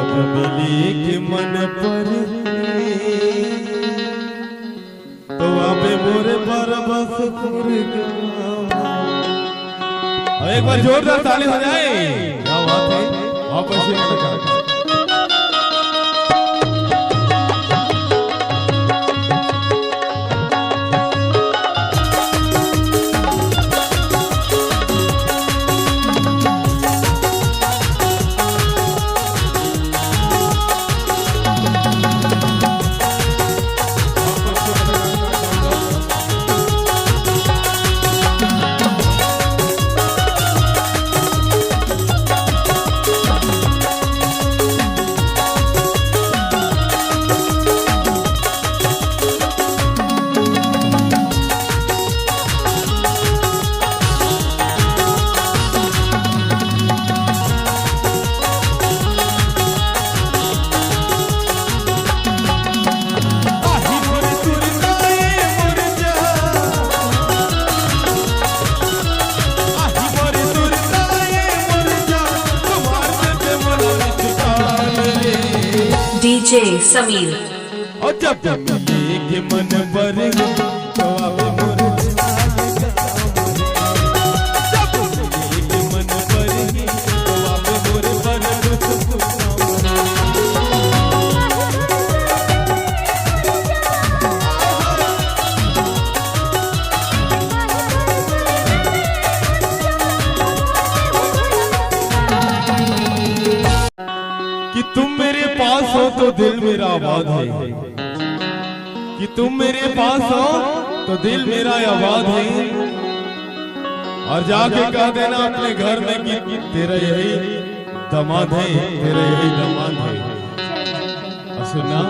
जब मिली के मन पर तो आबे मोरे पर बस एक बार जोरदार ताली हो जाए। क्या बात है, वापस से डीजे समीर। और जब मिले के मन पर तो आबे मोरे जब मिले के मन पर तो आबे मोरे पर कि तुम मेरे पास हो तो दिल मेरा आबाद है, कि तुम मेरे पास हो तो दिल मेरा आबाद है। और जाके कह देना अपने घर में कि तेरा यही दामाद है, तेरा यही दामाद है। और सुना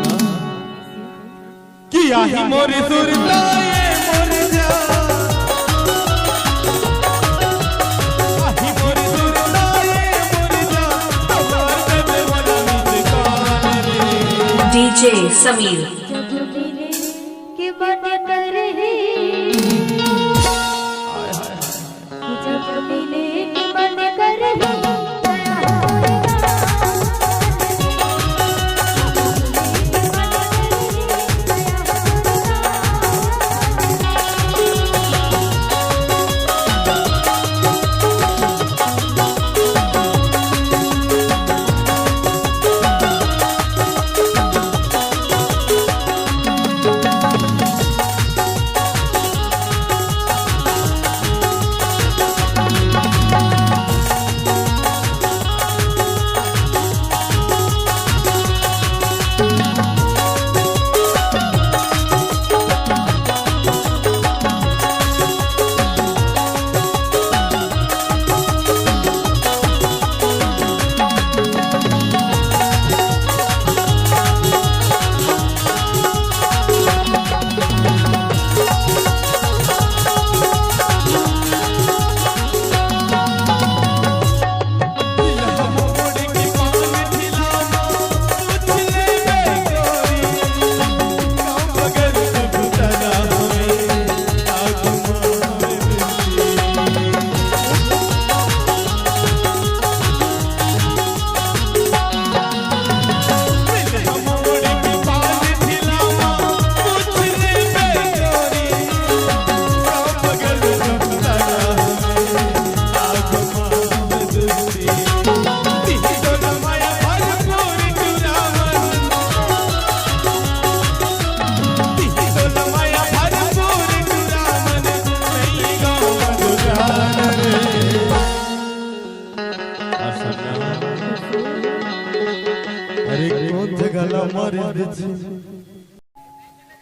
कि आही मोरी सुरता ये मोर जा, आही मोरी सुरता ये मोर जा, तुम्हारे में वाला डीजे समीर। जब मिले के मन करे, जब मिले के मन करे,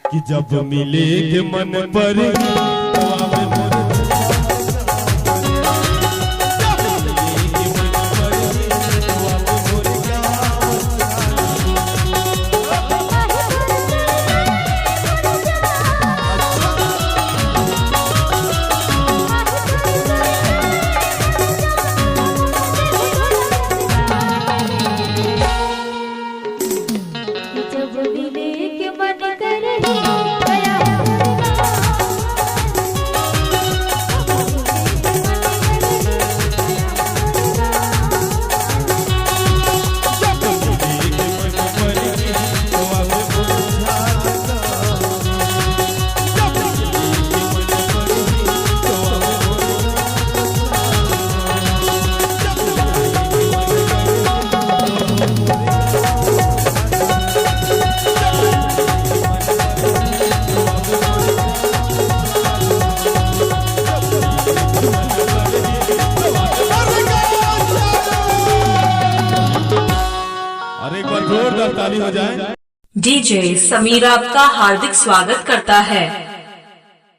कि जब मिले के मन पर तो आबे मोरे जब मिले के मन करे, ताली हो जाए। डीजे समीर आपका हार्दिक स्वागत करता है।